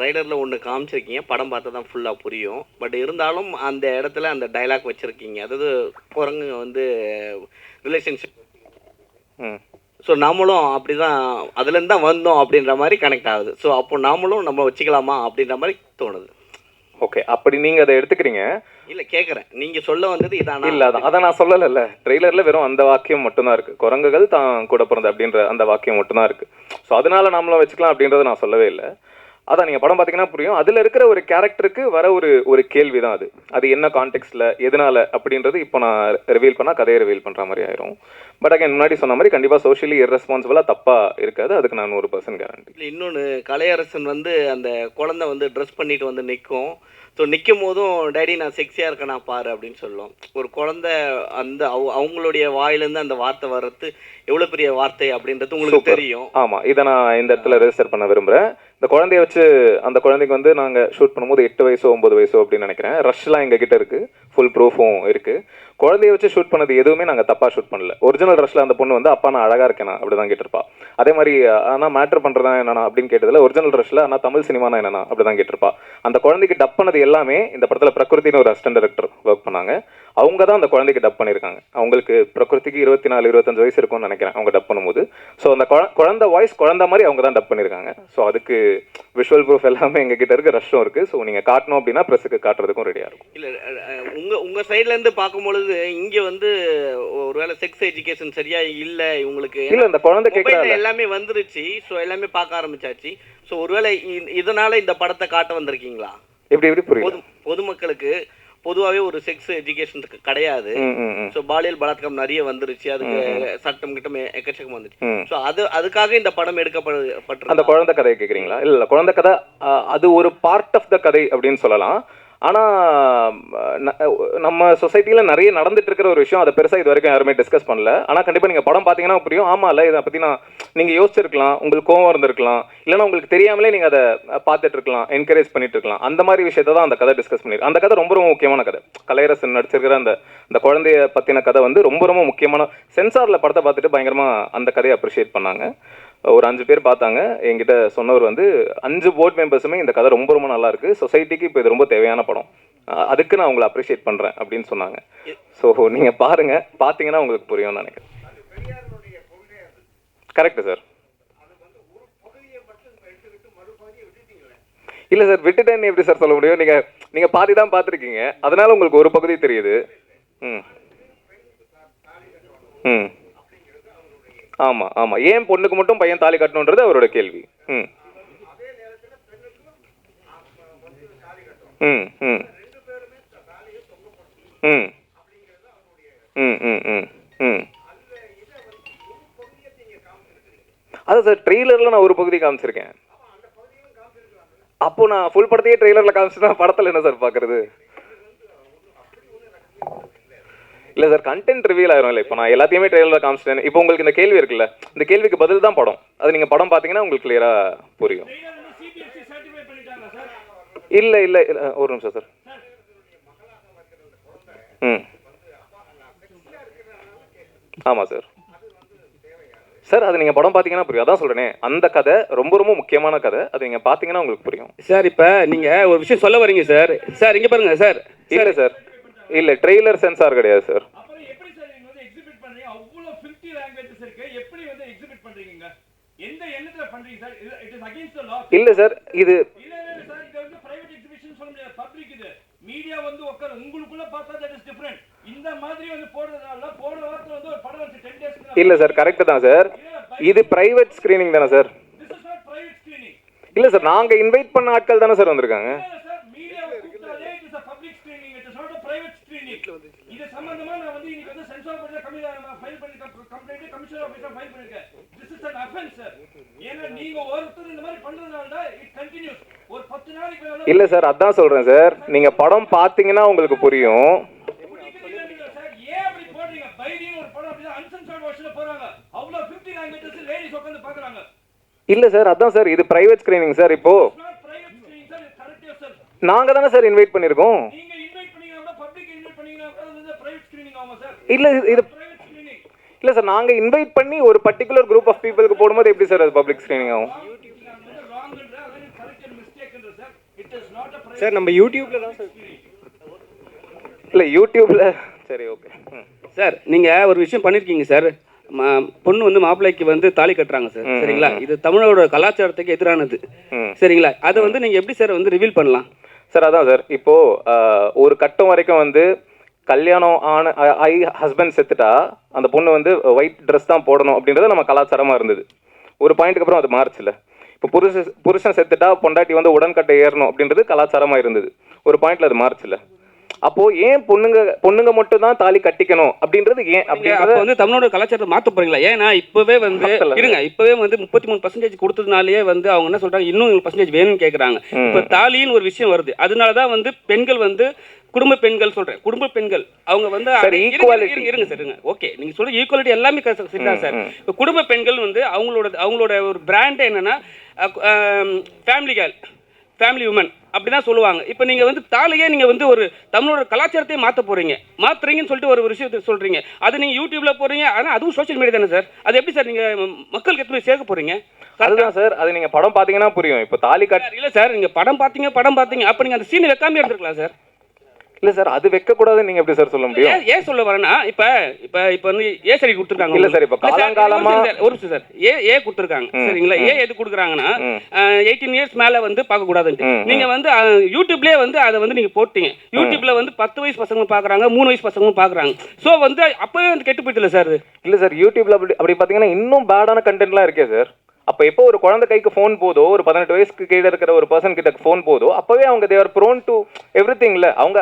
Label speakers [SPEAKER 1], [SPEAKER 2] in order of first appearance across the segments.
[SPEAKER 1] ட்ரைலரில் ஒன்று காமிச்சிருக்கீங்க, படம் பார்த்தா தான் ஃபுல்லாக புரியும். பட் இருந்தாலும் அந்த இடத்துல அந்த டைலாக் வச்சுருக்கீங்க, அதாவது குரங்குங்க வந்து ரிலேஷன்ஷிப். ஸோ நாமளும் அப்படி தான் அதுலேருந்து தான் வந்தோம் அப்படின்ற மாதிரி கனெக்ட் ஆகுது. ஸோ அப்போ நாமளும் நம்ம வச்சுக்கலாமா அப்படின்ற மாதிரி தோணுது.
[SPEAKER 2] ஓகே, அப்படி நீங்கள் அதை எடுத்துக்கிறீங்க.
[SPEAKER 1] இல்லை கேட்குறேன், நீங்கள் சொல்ல வந்தது இதானா?
[SPEAKER 2] இல்லை, அதை நான் சொல்லலைல்ல. ட்ரெய்லரில் வெறும் அந்த வாக்கியம் மட்டும்தான் இருக்குது, குரங்குகள் தான் கூட பிறந்த அப்படின்ற அந்த வாக்கியம் மட்டும்தான் இருக்குது. ஸோ அதனால நாமளும் வச்சுக்கலாம் அப்படின்றத நான் சொல்லவே இல்லை. அதான் நீங்கள் படம் பார்த்தீங்கன்னா புரியும். அதில் இருக்கிற ஒரு கேரக்டருக்கு வர ஒரு கேள்வி தான் அது. அது என்ன கான்டெக்ஸ்டில் எதனால அப்படின்றது இப்போ நான் ரிவீல் பண்ணால் கதையை ரிவீல் பண்ணுற மாதிரி ஆயிரும். பட் அகைன் முன்னாடி சொன்ன மாதிரி கண்டிப்பாக சோஷியலி இர்ரெஸ்பான்சிபிளாக தப்பாக இருக்காது, அதுக்கு நான் 100% கேரண்டி.
[SPEAKER 1] இல்லை இன்னொன்று, கலையரசன் வந்து அந்த குழந்தை வந்து ட்ரெஸ் பண்ணிட்டு வந்து நிற்கும். ஸோ நிற்கும் போதும் டேடி நான் செக்ஸியாக இருக்கேனா பாரு அப்படின்னு சொல்லும். ஒரு குழந்தை அந்த அவங்களுடைய வாயிலேருந்து அந்த வார்த்தை வர்றது எவ்வளோ பெரிய வார்த்தை அப்படின்றது உங்களுக்கு தெரியும்.
[SPEAKER 2] ஆமாம், இதை நான் இந்த இடத்துல ரெஜிஸ்டர் பண்ண விரும்புகிறேன். இந்த குழந்தைய வச்சு அந்த குழந்தைக்கு வந்து நாங்கள் ஷூட் பண்ணும்போது 8 வயசோ 9 வயசோ அப்படின்னு நினைக்கிறேன். ரஷ்லாம் எங்கள் கிட்ட இருக்குது, ஃபுல் ப்ரூஃபும் இருக்குது. குழந்தைய வச்சு ஷூட் பண்ணது எதுவுமே நாங்கள் தப்பாக ஷூட் பண்ணல. ஒரிஜினல் ரஷ்ல அந்த பொண்ணு வந்து அப்பா நான் அழகாக இருக்கேனா அப்படி தான் கேட்டிருப்பா. அதே மாதிரி ஆனால் மேட்ரு பண்ணுறதா என்னன்னா அப்படின்னு கேட்டதில் ஒரிஜினல் ரஷ்ல ஆனால் தமிழ் சினிமானா என்னன்னா அப்படி தான் கேட்டிருப்பா. அந்த குழந்தைக்கு டப் பண்ணது எல்லாமே இந்த படத்தில் பிரகிருத்தின்னு ஒரு அசிஸ்டன்ட் டைரக்டர் ஒர்க் பண்ணாங்க. அவங்க தான் அந்த குழந்தைக்கு டப் பண்ணியிருக்காங்க. அவங்களுக்கு பிரகிருதிக்கு 24-25 வயசு இருக்கும்னு நினைக்கிறேன் அவங்க டப் பண்ணும்போது. ஸோ அந்த குழந்தை வாய்ஸ் குழந்தை மாதிரி அவங்க தான் டப் பண்ணியிருக்காங்க. ஸோ அதுக்கு விஷுவல் ப்ரூஃப் எல்லாமே எங்ககிட்ட இருக்குது, ரஷ்ஷும் இருக்குது. ஸோ நீங்கள் காட்டணும் அப்படின்னா ப்ரெஸ்ஸுக்கு காட்டுறதுக்கும் ரெடியாக இருக்கும்.
[SPEAKER 1] இல்லை உங்கள் சைட்லேருந்து பார்க்கும்பொழுது இங்கே வந்து ஒருவேளை செக்ஸ் எஜுகேஷன் சரியாக இல்லை இவங்களுக்கு.
[SPEAKER 2] இல்லை, இந்த குழந்தை கேட்குறாங்க
[SPEAKER 1] எல்லாமே வந்துருச்சு. ஸோ எல்லாமே பார்க்க ஆரம்பிச்சாச்சு. ஸோ ஒருவேளை இதனால இந்த படத்தை காட்ட வந்திருக்கீங்களா?
[SPEAKER 2] எப்படி புரியுது?
[SPEAKER 1] பொதுமக்களுக்கு பொதுவாகவே ஒரு செக்ஸ் எஜுகேஷன் கிடையாது. ஸோ பாலியல் பலாத்காரம் நிறைய வந்துருச்சு, அதுக்கு சட்டம் கிட்டம் எக்கச்சக்கம் வந்துச்சு. ஸோ அதுக்காக இந்த படம் எடுக்கப்பட்டு
[SPEAKER 2] அந்த குழந்தை கதையை கேட்குறீங்களா? இல்லை, குழந்தை கதை அது ஒரு பார்ட் ஆஃப் த கதை அப்படின்னு சொல்லலாம். ஆனால் நம்ம சொசைட்டியில் நிறைய நடந்துட்டு இருக்கிற ஒரு விஷயம், அதை பெருசாக இது வரைக்கும் யாருமே டிஸ்கஸ் பண்ணல. ஆனால் கண்டிப்பாக நீங்கள் படம் பார்த்தீங்கன்னா புரியும். ஆமாம் இல்லை, இதை பற்றி நீங்கள் யோசிச்சிருக்கலாம், உங்களுக்கு கோவம் இருந்திருக்கலாம், இல்லைன்னா உங்களுக்கு தெரியாமலே நீங்கள் அதை பார்த்துட்டு இருக்கலாம், என்கரேஜ் பண்ணிட்டு இருக்கலாம். அந்த மாதிரி விஷயத்தை தான் அந்த கதை டிஸ்கஸ் பண்ணிருக்கு. அந்த கதை ரொம்ப ரொம்ப முக்கியமான கதை. கலையரசன் நடிச்சிருக்கிற அந்த குழந்தைய பற்றின கதை வந்து ரொம்ப ரொம்ப முக்கியமான. சென்சாரில் படத்தை பார்த்துட்டு பயங்கரமாக அந்த கதையை அப்ரிஷியேட் பண்ணாங்க. ஒரு 5 பேர் பார்த்தாங்க. என்கிட்ட சொன்னவர் வந்து 5 போர்ட் மெம்பர்ஸுமே இந்த கதை ரொம்ப ரொம்ப நல்லா இருக்குது, சொசைட்டிக்கு இப்போ இது ரொம்ப தேவையான படம், அதுக்கு நான் உங்களை அப்ரிஷியேட் பண்ணுறேன் அப்படின்னு சொன்னாங்க. ஸோ நீங்கள் பாருங்கள், பார்த்தீங்கன்னா உங்களுக்கு புரியும்னு நினைக்கிறேன். Correct sir. இல்லை சார், விட்டுட்டேன்னு எப்படி சார் சொல்ல முடியும்? நீங்கள் பாதி தான் பார்த்துருக்கீங்க, அதனால உங்களுக்கு ஒரு பகுதி தெரியுது. ஆமாம் ஆமாம், ஏன் பொண்ணுக்கு மட்டும் பையன் தாலி கட்டணுன்றது அவரோட கேள்வி. ம் ம் ம் ம் ம் ம் ம் ம் அதான் சார், ட்ரெய்லரில் நான் ஒரு பகுதி காமிச்சிருக்கேன். அப்போ நான் ஃபுல் படத்தையே ட்ரெய்லரில் காமிச்சுன்னா படத்தில் என்ன சார் பார்க்குறது? இல்லை சார், கண்டென்ட் ரிவீல் ஆயிரும். இல்லை, இப்போ நான் எல்லாத்தையுமே ட்ரெய்லரில் காமிச்சிட்டேன். இப்போ உங்களுக்கு இந்த கேள்வி இருக்குல்ல, இந்த கேள்விக்கு பதில் தான் படம். அது நீங்கள் படம் பார்த்தீங்கன்னா உங்களுக்கு கிளியராக புரியும். இல்லை இல்லை இல்லை, ஒரு நிமிஷம் சார். ம் ஆமாம் சார். சார் அது நீங்கள் படம் பார்த்தீங்கன்னா புரியும். அதான் சொல்கிறேனே, அந்த கதை ரொம்ப ரொம்ப முக்கியமான கதை, அது நீங்கள் பார்த்தீங்கன்னா உங்களுக்கு புரியும்.
[SPEAKER 3] சார் இப்போ நீங்கள் ஒரு விஷயம் சொல்ல வரீங்க சார். சார் இங்கே பாருங்க சார்.
[SPEAKER 2] இல்லை சார், இல்லை, ட்ரெய்லர் சென்சார் கிடையாது சார். இல்லை சார், இது
[SPEAKER 4] மீடியா வந்து உட்கார உங்களுக்குள்ள பார்த்தா தட் இஸ் டிஃபரண்ட். இந்த மாதிரி வந்து போடுறதால போன வாரத்துல வந்து ஒரு படம் வந்து 10 டேஸ்க்கு.
[SPEAKER 2] இல்ல சார், கரெக்ட் தான் சார். இது பிரைவேட் ஸ்கிரீனிங் தானே sir?
[SPEAKER 4] This is not private screening.
[SPEAKER 2] இல்ல சார், நாங்க இன்வைட் பண்ண ஆட்கள் தானே சார் வந்திருக்காங்க.
[SPEAKER 4] இல்ல சார், மீடியா கூப்பிட்டாலே it is a public screening, it is not a private screening. இது சம்பந்தமா நான் வந்து இன்னைக்கு வந்து சென்சார் போர்ட்ல ஃபைல் பண்ணி கம்ப்ளைன்ட் கமிஷனர் ஆபீஸ்ல ஃபைல் பண்ணிருக்கேன். This is an offense sir. ஏன்னா நீங்க ஒருத்தர் இந்த மாதிரி பண்றதால தான் இட் கண்டினியூஸ். ஒரு 10 நாளைக்கு மேல.
[SPEAKER 2] இல்ல சார், அதான் சொல்றேன் சார், நீங்க படம் பாத்தீங்கன்னா உங்களுக்கு புரியும்.
[SPEAKER 4] ஏன் அப்படி போடுறீங்க? பைரிங் ஒரு படம் அப்படியே அன்சென்சார்ட் வெர்ஷன்ல போறாங்க. அவ்வளவு 50 லாங்குவேஜஸ் லேடிஸ் உட்கார்ந்து பார்க்கறாங்க.
[SPEAKER 2] இல்ல சார், அதான் சார், இது பிரைவேட் ஸ்கிரீனிங் சார். இப்போ
[SPEAKER 4] private screening sir, correct sir.
[SPEAKER 2] நாங்க தானே சார் இன்வைட் பண்ணிருக்கோம்.
[SPEAKER 4] நீங்க இன்வைட் பண்ணீங்கன்னா பப்ளிக் இன்வைட் பண்ணீங்கன்னா அது பிரைவேட் ஸ்கிரீனிங் ஆமா சார்.
[SPEAKER 2] இல்ல இது
[SPEAKER 4] பிரைவேட் ஸ்கிரீனிங்
[SPEAKER 2] இல்ல சார், நாங்க இன்வைட் பண்ணி ஒரு பர்టిక్యులர் குரூப் ஆஃப் பீப்பிளுக்கு போடும்போது எப்படி சார் அது பப்ளிக் ஸ்கிரீனிங் ஆகும்?
[SPEAKER 4] சொல்றேன் sir. It is not a private
[SPEAKER 3] sir நம்ம யூடியூப்ல தான் சார்
[SPEAKER 2] இல்லை யூடியூப்பில் சரி ஓகே.
[SPEAKER 3] சார் நீங்கள் ஒரு விஷயம் பண்ணியிருக்கீங்க சார். பொண்ணு வந்து மாப்பிள்ளைக்கு வந்து தாலி கட்டுறாங்க சார், சரிங்களா? இது தமிழோட கலாச்சாரத்துக்கு எதிரானது, சரிங்களா? அதை வந்து நீங்கள் எப்படி சார் வந்து ரிவீல் பண்ணலாம்
[SPEAKER 2] சார்? அதான் சார், இப்போது ஒரு கட்டம் வரைக்கும் வந்து கல்யாணம் ஹஸ்பண்ட் செத்துட்டா அந்த பொண்ணு வந்து ஒயிட் ட்ரெஸ் தான் போடணும் அப்படின்றது நம்ம கலாச்சாரமாக இருந்தது. ஒரு பாயிண்ட்டுக்கு அப்புறம் அது மாறுச்சுல. இப்போ புருஷன் செத்துட்டா பொண்டாட்டி வந்து உடன்கட்டை ஏறணும் அப்படின்றது கலாச்சாரமாக இருந்தது. ஒரு பாயிண்ட்ல அது மாறுச்சுல. அப்போ ஏன் பொண்ணுங்க மட்டும் தான் தாலி கட்டிக்கணும் அப்படின்றது ஏன்
[SPEAKER 3] அப்போ வந்து தமிழோட கலாச்சாரத்தை மாற்ற போறீங்களா? ஏன்னா இப்பவே வந்து இருங்க, இப்பவே வந்து 33% கொடுத்ததுனாலேயே வந்து அவங்க என்ன சொல்றாங்க, இன்னும் 1% வேணும்னு கேட்குறாங்க. இப்போ தாலின்னு ஒரு விஷயம் வருது, அதனாலதான் வந்து பெண்கள் வந்து குடும்ப பெண்கள் சொல்றேன், குடும்ப பெண்கள் அவங்க வந்து இருங்க சார், இருங்க, ஓகே, நீங்க சொல்ற ஈக்குவாலிட்டி எல்லாமே சரிதான் சார். இப்போ குடும்ப பெண்கள் வந்து அவங்களோட ஒரு பிராண்ட் என்னன்னா ஃபேமிலி கேர்ள், ஃபேமிலி உமன் அப்படிதான் சொல்லுவாங்க. இப்போ நீங்கள் வந்து தாலியே நீங்கள் வந்து ஒரு தமிழோட கலாச்சாரத்தையே மாற்றுறீங்கன்னு சொல்லிட்டு ஒரு விஷயத்தை சொல்கிறீங்க. அது நீங்கள் யூடியூப்ல போகிறீங்க, ஆனால் அதுவும் சோஷியல் மீடியா தானே சார். அது எப்படி சார் நீங்கள் மக்களுக்கு எப்படி சேர்க்க போகிறீங்க?
[SPEAKER 2] அதுதான் சார், அது நீங்கள் படம் பார்த்தீங்கன்னா புரியும். இப்போ தாலி கட்ட
[SPEAKER 3] இல்லை சார், நீங்கள் படம் பார்த்தீங்க அப்போ நீங்கள் அந்த சீனை வைக்காம இருந்திருக்கலாம் சார்.
[SPEAKER 2] இல்லை சார், அது வைக்கக்கூடாதுன்னு நீங்கள் எப்படி சார் சொல்ல முடியும்?
[SPEAKER 3] ஏன் சொல்ல வரேன்னா, இப்போ வந்து ஏ சரி கொடுத்துருக்காங்க.
[SPEAKER 2] இல்லை சார், இப்போ காலங்காலமா
[SPEAKER 3] ஒரு நிமிஷம் சார், ஏ கொடுத்துருக்காங்க, சரிங்களா? ஏ எது கொடுக்குறாங்கன்னா 18 இயர்ஸ் மேலே வந்து பார்க்கக்கூடாதுன்ட்டு. நீங்கள் வந்து யூடியூப்லேயே வந்து அதை வந்து நீங்கள் போட்டீங்க. யூடியூப்ல வந்து 10 வயசு பசங்க பார்க்குறாங்க, 3 வயசு பசங்களும் பார்க்குறாங்க. ஸோ வந்து அப்போவே வந்து கெட்டு போயிட்டுல சார்.
[SPEAKER 2] இல்லை சார், யூடியூப்ல அப்படி பார்த்தீங்கன்னா இன்னும் பேடான கண்டென்ட்லாம் இருக்கே சார். அப்போ எப்போ ஒரு குழந்தை கைக்கு ஃபோன் போதோ, ஒரு 18 வயசுக்கு கீழே இருக்கிற ஒரு பர்சன் கிட்ட ஃபோன் போதோ, அப்போவே அவங்க தேர் ப்ரோன் டு எவ்ரி திங். இல்லை, அவங்க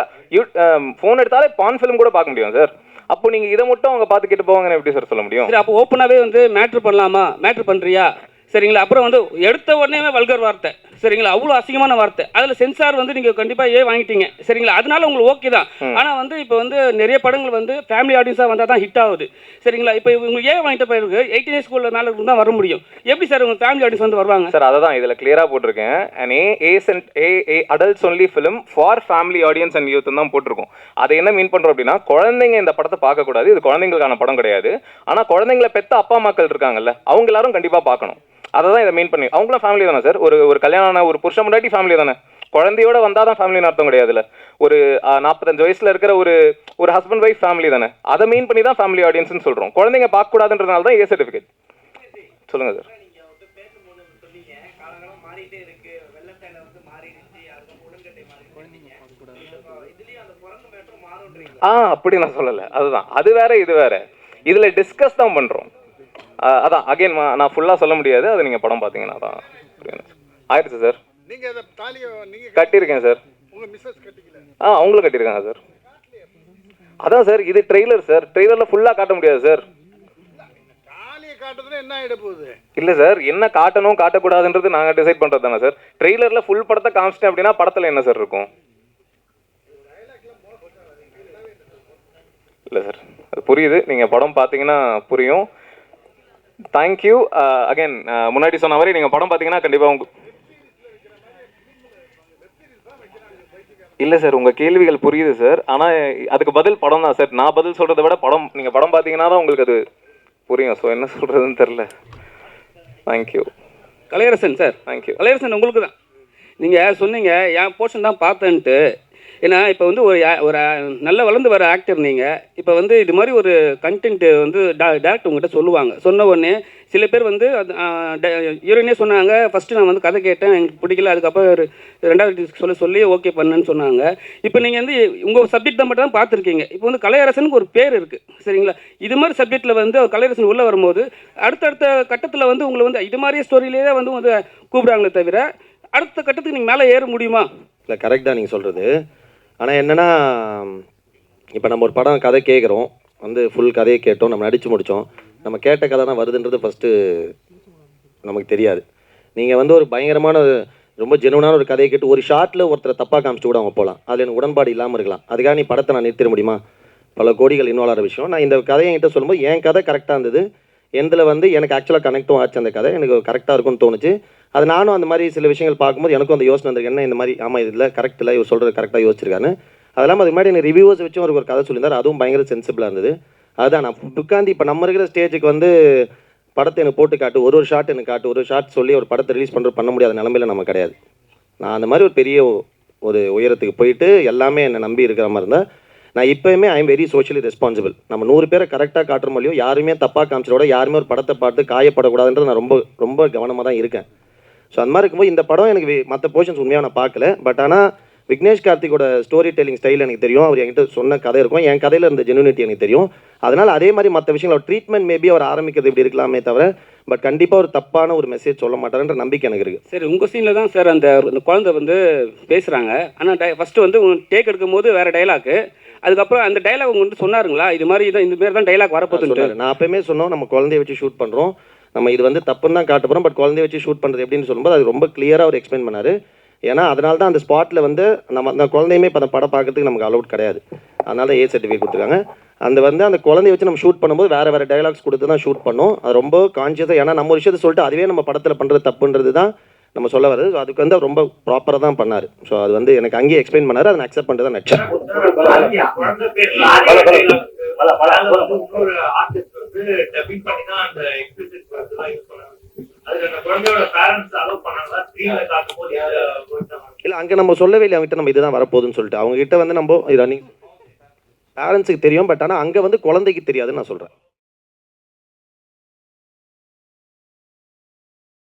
[SPEAKER 2] ஃபோன் எடுத்தாலே பான் ஃபிலிம் கூட பார்க்க முடியும் சார். அப்போ நீங்கள் இதை மட்டும் அவங்க பார்த்து கேட்டு போவாங்கன்னு எப்படி சார் சொல்ல முடியும்?
[SPEAKER 3] சரி, அப்போ ஓப்பனாகவே வந்து மேட்ரு பண்ணலாமா, மேட்ரு பண்ணுறியா, சரிங்களா? அப்புறம் வந்து எடுத்த உடனே வல்கர் வார்த்தை, சரிங்களா? அவ்வளோ அசிங்கமான வார்த்தை. அதில் சென்சார் வந்து நீங்கள் கண்டிப்பாக வாங்கிட்டீங்க, சரிங்களா? அதனால உங்களுக்கு ஓகே தான். ஆனால் வந்து இப்போ வந்து நிறைய படங்கள் வந்து ஃபேமிலி ஆடியன்ஸாக வந்தால் தான் ஹிட் ஆகுது, சரிங்களா? இப்போ உங்களுக்கு வாங்கிட்ட பிறகு 18 இயர்ஸ்க்குள்ள மேலே தான் வர முடியும். எப்படி சார் உங்கள் ஃபேமிலி ஆடியன்ஸ் வந்து வருவாங்க
[SPEAKER 2] சார்? அதை தான் இதில் கிளியராக போட்டிருக்கேன். Adults only film for family audience and youth தான் போட்டிருக்கோம். அதை என்ன மீன் பண்ணுறோம் அப்படின்னா, குழந்தைங்க இந்த படத்தை பார்க்கக்கூடாது, இது குழந்தைங்களுக்கான படம் கிடையாது. ஆனால் குழந்தைங்களை பெற்ற அப்பா மக்கள் இருக்காங்கல்ல, அவங்க எல்லாரும் கண்டிப்பாக பார்க்கணும். அதை தான் இதை மீன் பண்ணி. அவங்களும் ஃபேமிலி தானே சார். ஒரு கல்யாணம் ஒரு புருஷன் முன்னாடி ஃபேமிலி தானே. குழந்தையோட வந்தால் தான் ஃபேமிலின்னு அர்த்தம் கிடையாதுல்ல. ஒரு 45 வயசுல இருக்கிற ஒரு ஹஸ்பண்ட் ஒய்ஃப் ஃபேமிலி தானே. அதை மீன் பண்ணி தான் ஃபேமிலி ஆடியன்ஸ்னு சொல்கிறோம். குழந்தைங்க பார்க்கக்கூடாதுன்றதுனால தான் ஏ சர்டிஃபிகேட். சொல்லுங்கள் சார். அப்படி நான் சொல்லலை. அதுதான், அது வேற இது வேற. இதில் டிஸ்கஸ் தான் பண்ணுறோம். அதான் அகைன் நான் ஃபுல்லாக சொல்ல முடியாது. அது நீங்கள் படம் பார்த்தீங்கன்னா தான் ஆயிடுச்சு சார். கட்டியிருக்கேன் சார். அவங்களும் கட்டியிருக்காங்க சார். அதான் சார், இது ட்ரெய்லர் சார். ட்ரெய்லரில் ஃபுல்லாக காட்ட முடியாது சார். இல்லை சார், என்ன காட்டணும் காட்டக்கூடாதுன்றது நாங்கள் டிசைட் பண்ணுறது தானே சார். ட்ரெய்லரில் ஃபுல் படத்தை காமிச்சிட்டேன் அப்படின்னா படத்தில் என்ன சார் இருக்கும்? இல்லை சார், அது புரியுது. நீங்கள் படம் பார்த்தீங்கன்னா புரியும். Thank you again. முன்னாடி சொன்ன மாதிரி நீங்கள் படம் பார்த்தீங்கன்னா கண்டிப்பாக இல்லை சார், உங்கள் கேள்விகள் புரியுது சார். ஆனால் அதுக்கு பதில் படம் தான் சார். நான் பதில் சொல்கிறத விட படம், நீங்கள் படம் பார்த்தீங்கன்னா தான் உங்களுக்கு அது புரியும். ஸோ என்ன சொல்கிறதுன்னு தெரில. Thank you
[SPEAKER 3] Kalaiyarasan sir.
[SPEAKER 2] Thank you
[SPEAKER 3] Kalaiyarasan, உங்களுக்கு தான். நீங்கள் சொன்னீங்க என் போர்ஷன் தான் பார்த்தேன்ட்டு. ஏன்னா இப்போ வந்து ஒரு நல்ல வளர்ந்து வர ஆக்டர் நீங்கள். இப்போ வந்து இது மாதிரி ஒரு கண்டென்ட்டு வந்து டேரக்டர் உங்கள்கிட்ட சொல்லுவாங்க. சொன்ன உடனே சில பேர் வந்து ஹீரோயினே சொன்னாங்க, ஃபஸ்ட்டு நான் வந்து கதை கேட்டேன், எனக்கு பிடிக்கல, அதுக்கப்புறம் ரெண்டாவது சொல்லி ஓகே பண்ணுன்னு சொன்னாங்க. இப்போ நீங்கள் வந்து உங்கள் சப்ஜெக்ட் தான் மட்டும் தான் பார்த்துருக்கீங்க. இப்போ வந்து கலையரசனுக்கு ஒரு பேர் இருக்குது, சரிங்களா? இது மாதிரி சப்ஜெக்டில் வந்து கலையரசன் உள்ளே வரும்போது அடுத்தடுத்த கட்டத்தில் வந்து உங்களை வந்து இது மாதிரி ஸ்டோரியிலேயே வந்து கூப்பிட்றாங்களே தவிர அடுத்த கட்டத்துக்கு நீங்கள் மேலே ஏற முடியுமா?
[SPEAKER 5] இல்லை, கரெக்டாக நீங்கள் சொல்கிறது. ஆனால் என்னென்னா, இப்போ நம்ம ஒரு படம் கதை கேட்குறோம், வந்து ஃபுல் கதையை கேட்டோம், நம்ம நடித்து முடித்தோம். நம்ம கேட்ட கதை தான் வருதுன்றது ஃபஸ்ட்டு நமக்கு தெரியாது. நீங்கள் வந்து ஒரு பயங்கரமான ரொம்ப ஜெனுவனான ஒரு கதையை கேட்டு ஒரு ஷார்ட்டில் ஒருத்தரை தப்பாக காமிச்சிட்டு கூட அவங்க போகலாம். அதில் எனக்கு உடன்பாடு இல்லாமல் இருக்கலாம். அதுக்காக நீ படத்தை நான் நிறுத்திட முடியுமா? பல கோடிகள் இன்வால்வ் ஆகிற விஷயம். நான் இந்த கதையை என்கிட்ட சொல்லும்போது என் கதை கரெக்டாக இருந்தது. எந்தில் வந்து எனக்கு ஆக்சுவலாக கனெக்டும் ஆச்சு. அந்த கதை எனக்கு கரெக்டாக இருக்கும்னு தோணுச்சு. அது நானும் அந்த மாதிரி சில விஷயங்கள் பார்க்கும்போது எனக்கும் அந்த யோசனை வந்திருக்கு. என்ன இந்த மாதிரி, ஆமாம் இதில் கரெக்ட் இல்லை, இவர் சொல்கிறது கரெக்டாக யோசிச்சிருக்கான்னு. அதெல்லாம் அதுக்கு முன்னாடி எனக்கு ரிவ்யூஸ் வச்சும் ஒரு கதை சொல்லியிருந்தார். அதுவும் பயங்கர சென்சிபிளாக இருந்தது. அதுதான் நான் உட்காந்து இப்போ நம்ம இருக்கிற ஸ்டேஜுக்கு வந்து படத்தை எனக்கு போட்டு காட்டு, ஒரு ஷார்ட் எனக்கு காட்டு, ஒரு ஷார்ட் சொல்லி ஒரு படத்தை ரிலீஸ் பண்ண முடியாத நிலமையில நம்ம கிடையாது. நான் அந்த மாதிரி ஒரு பெரிய ஒரு உயரத்துக்கு போயிட்டு எல்லாமே என்னை நம்பி இருக்கிற மாதிரி இருந்தால் நான் இப்போயுமே I am very socially responsible. நம்ம 100 பேரை கரெக்டாக காட்டுற மாதிரியோ யாருமே தப்பாக காமிச்சதோட யாருமே ஒரு படத்தை பார்த்து காயப்படக்கூடாதுன்றது நான் ரொம்ப ரொம்ப கவனமாக தான் இருக்கேன். ஸோ அந்த மாதிரி இருக்கும்போது இந்த படம் எனக்கு மற்ற போர்ஷன்ஸ் உண்மையாக நான் பார்க்கல. பட் ஆனால் விக்னேஷ் கார்த்திகோட ஸ்டோரி டெல்லிங் ஸ்டைல் எனக்கு தெரியும். அவர் என்கிட்ட சொன்ன கதை இருக்கும், என் கதையில் இருந்த ஜெனுனிட்டி எனக்கு தெரியும். அதனால் அதே மாதிரி மற்ற விஷயங்கள் ட்ரீட்மெண்ட் மேபி அவர் ஆரம்பிக்கிறது இப்படி இருக்கலாமே தவிர பட் கண்டிப்பாக ஒரு தப்பான ஒரு மெசேஜ் சொல்ல மாட்டாருன்ற நம்பிக்கை எனக்கு இருக்குது.
[SPEAKER 3] சரி, உங்கள் சீனில் தான் சார் அந்த குழந்தை வந்து பேசுகிறாங்க. ஆனால் ஃபஸ்ட்டு வந்து டேக் எடுக்கும் போது வேறு டைலாக்கு, அதுக்கப்புறம் அந்த டைலாக் உங்க வந்து சொன்னாருங்களா இது மாதிரி தான், இந்த மாதிரி தான் டைலாக் வரப்போகுது?
[SPEAKER 5] நான் அப்பயுமே சொன்னோம், நம்ம குழந்தைய வச்சு ஷூட் பண்ணுறோம், நம்ம இது வந்து தப்புன்னு தான் காட்ட போகிறோம், பட் குழந்தைய வச்சு ஷூட் பண்ணுறது எப்படின்னு சொல்லும்போது அது ரொம்ப கிளியராக அவர் எக்ஸ்பிளைன் பண்ணார். ஏன்னா அதனால தான் அந்த ஸ்பாட்டில் வந்து நம்ம அந்த குழந்தையுமே இப்போ அந்த படம் பார்க்கறதுக்கு நமக்கு அலௌட் கிடையாது, அதனால தான் ஏ சர்டிஃபிகேட் கொடுத்துருக்காங்க. அந்த குழந்தைய வச்சு நம்ம ஷூட் பண்ணும்போது வேறு டைலாக்ஸ் கொடுத்து தான் ஷூட் பண்ணோம். அது ரொம்ப கான்ஷியஸாக, ஏன்னா நம்ம ஒரு விஷயத்தை சொல்லிட்டு அதுவே நம்ம படத்தில் பண்ணுறது தப்புன்றது தான் நம்ம சொல்ல வருது. அதுக்கு வந்து ரொம்ப ப்ராப்பராக தான் பண்ணார். ஸோ அது வந்து எனக்கு அங்கேயே எக்ஸ்பிளைன் பண்ணார், அதை அக்செப்ட் பண்ணுறது தான் நட்சம். இல்லை அங்கே நம்ம சொல்லவே இல்லை அவங்ககிட்ட நம்ம இதுதான் வரப்போகுதுன்னு சொல்லிட்டு. அவங்ககிட்ட வந்து நம்ம ரன்னிங் பேரண்ட்ஸுக்கு தெரியும், பட் ஆனால் அங்கே வந்து குழந்தைக்கு தெரியாதுன்னு நான் சொல்கிறேன்.